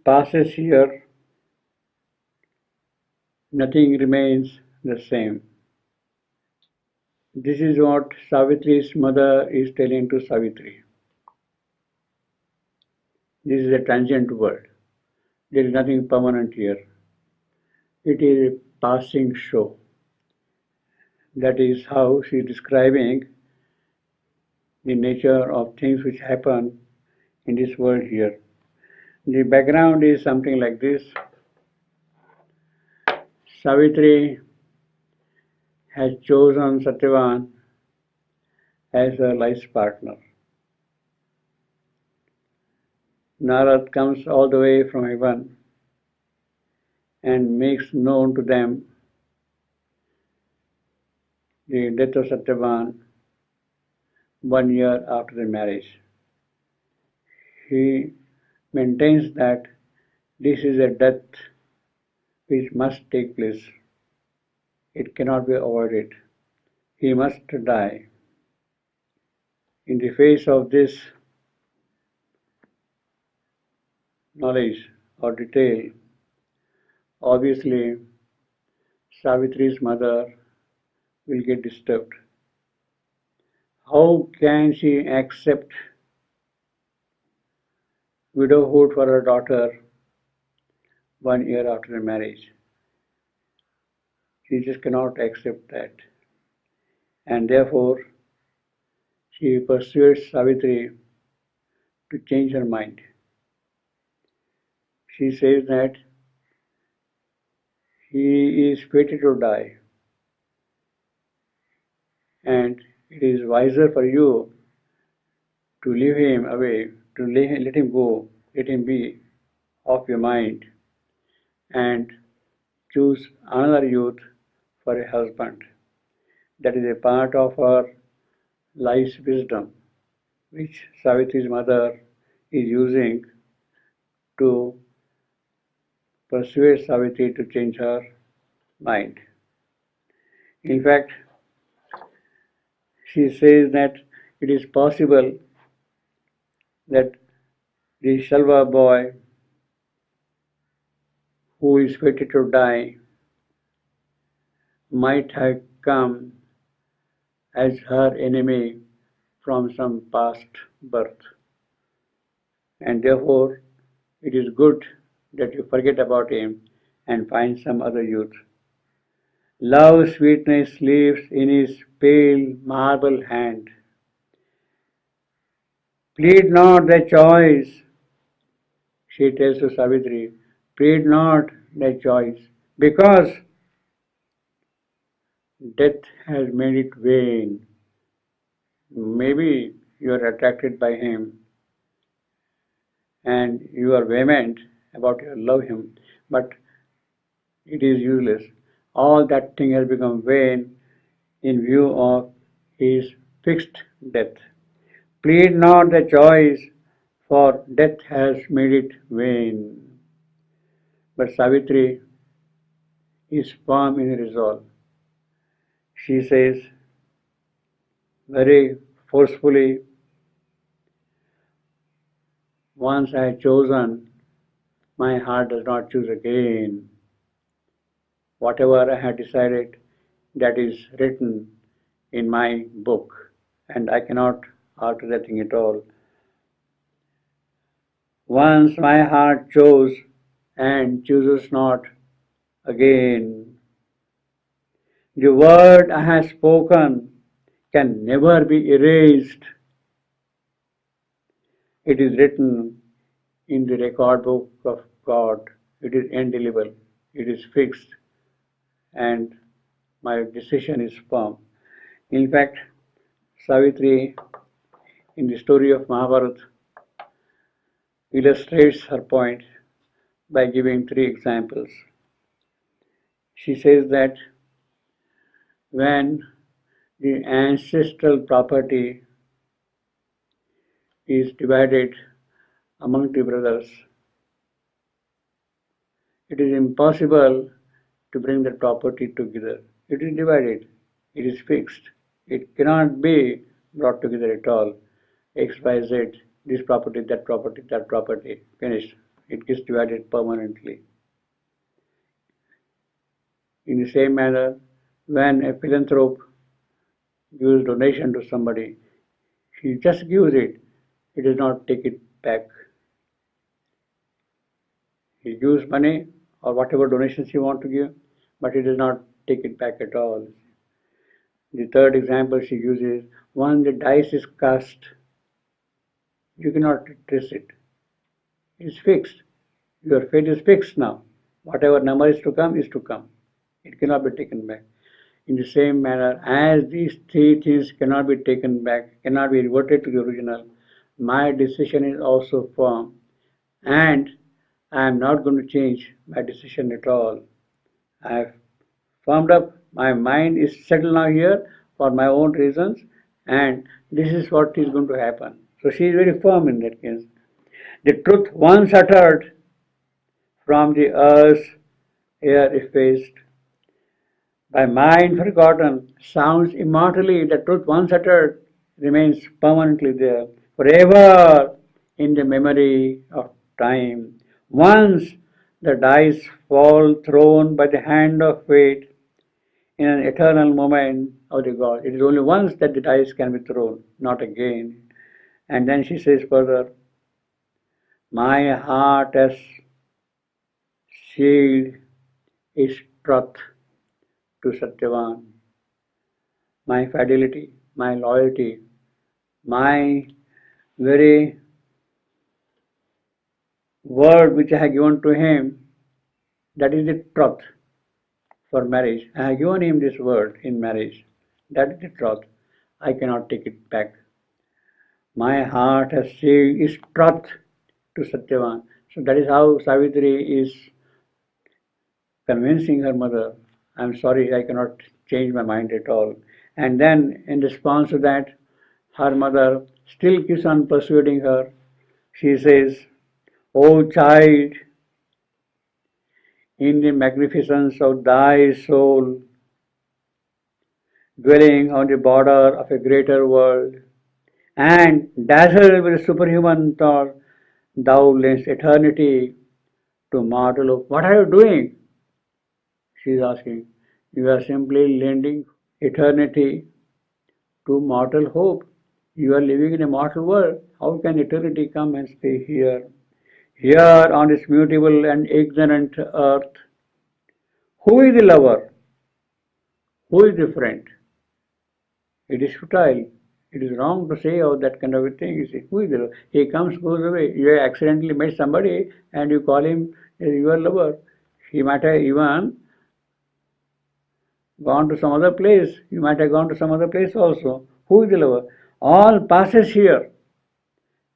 passes here, nothing remains the same. This is what Savitri's mother is telling to Savitri. This is a transient world. There is nothing permanent here. It is a passing show. That is how she is describing the nature of things which happen in this world here. The background is something like this. Savitri has chosen Satyavan as her life partner. Narad comes all the way from heaven and makes known to them the death of Satyavan 1 year after the marriage. He maintains that this is a death which must take place. It cannot be avoided. He must die. In the face of this knowledge or detail, obviously Savitri's mother will get disturbed. How can she accept widowhood for her daughter 1 year after the marriage? She just cannot accept that. And therefore, she persuades Savitri to change her mind. She says that he is fated to die, and it is wiser for you to leave him away, to let him go, let him be off your mind, and choose another youth for a husband. That is a part of her life's wisdom, which Savitri's mother is using to persuade Savitri to change her mind. In fact, she says that it is possible that the Shalva boy who is fated to die might have come as her enemy from some past birth. And therefore, it is good that you forget about him and find some other youth. Love's sweetness lives in his pale marble hand. Plead not thy choice, she tells to Savitri, plead not thy choice, because death has made it vain. Maybe you are attracted by him and you are vehement about your love him, but it is useless. All that thing has become vain in view of his fixed death. Plead not the choice, for death has made it vain. But Savitri is firm in resolve. She says very forcefully, once I have chosen, my heart does not choose again. Whatever I have decided, that is written in my book, and I cannot alter that thing at all. Once my heart chose and chooses not again. The word I have spoken can never be erased. It is written in the record book of God. It is indelible. It is fixed. And my decision is firm. In fact, Savitri, in the story of Mahabharata, illustrates her point by giving 3 examples. She says that when the ancestral property is divided among the brothers, it is impossible to bring the property together. It is divided, it is fixed. It cannot be brought together at all. X, Y, Z, this property, that property, that property, finished. it gets divided permanently. In the same manner, when a philanthrope gives donation to somebody, he just gives it. He does not take it back. He gives money or whatever donations he wants to give, but he does not take it back at all. The third example she uses, once the dice is cast, you cannot trace it. It's fixed. Your fate is fixed now. Whatever number is to come is to come. It cannot be taken back. In the same manner, as these three things cannot be taken back, cannot be reverted to the original, my decision is also firm, and I am not going to change my decision at all. I have firmed up, my mind is settled now here for my own reasons, and this is what is going to happen. So she is very firm in that case. The truth once uttered from the earth's air effaced, by mind forgotten, sounds immortally. The truth once uttered remains permanently there, forever in the memory of time. Once the dice fall thrown by the hand of fate in an eternal moment of the God. It is only once that the dice can be thrown, not again. And then she says further, my heart has sealed its truth to Satyavan. My fidelity, my loyalty, my very word which I have given to him, that is the truth for marriage. I have given him this word in marriage. That is the truth. I cannot take it back. My heart has sealed its truth to Satyavan. So that is how Savitri is convincing her mother, I'm sorry, I cannot change my mind at all. And then, in response to that, her mother still keeps on persuading her. She says, O child, in the magnificence of thy soul, dwelling on the border of a greater world, and dazzled with superhuman thought, thou lendest eternity to mortal hope. What are you doing? She is asking. You are simply lending eternity to mortal hope. You are living in a mortal world. How can eternity come and stay here? Here on this mutable and ignorant earth, who is the lover? Who is the friend? It is futile. It is wrong to say oh that kind of a thing. You see, who is the lover? He comes, goes away. You accidentally met somebody and you call him your lover. He might have even gone to some other place. You might have gone to some other place also. Who is the lover? All passes here.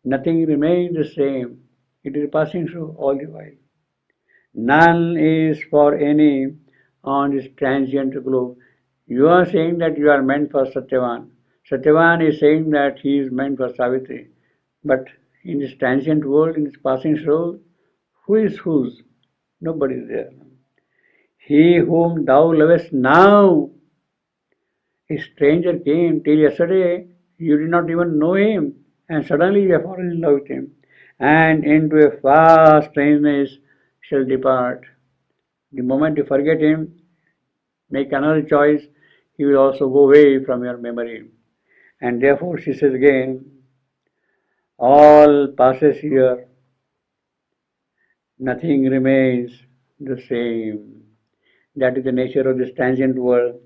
Nothing remains the same. It is passing through all the while. None is for any on this transient globe. You are saying that you are meant for Satyavan. Satyavan is saying that he is meant for Savitri. But in this transient world, in this passing through, who is whose? Nobody is there. He whom thou lovest now, a stranger came till yesterday, you did not even know him, and suddenly you have fallen in love with him, and into a far strangeness shall depart. The moment you forget him, make another choice, he will also go away from your memory. And therefore she says again, all passes here, nothing remains the same. That is the nature of this transient world.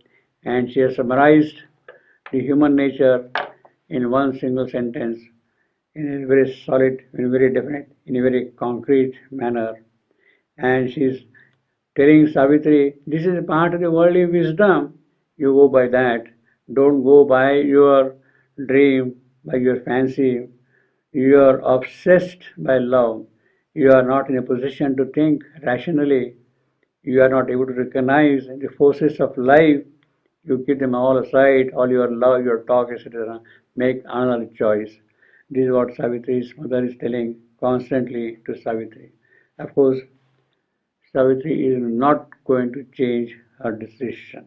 And she has summarized the human nature in one single sentence, in a very solid, in a very definite, in a very concrete manner. And she is telling Savitri, this is a part of the worldly wisdom. You go by that. Don't go by your dream, by your fancy. You are obsessed by love. You are not in a position to think rationally. You are not able to recognize the forces of life. You keep them all aside, all your love, your talk, etc. Make another choice. This is what Savitri's mother is telling constantly to Savitri. Of course, Savitri is not going to change her decision.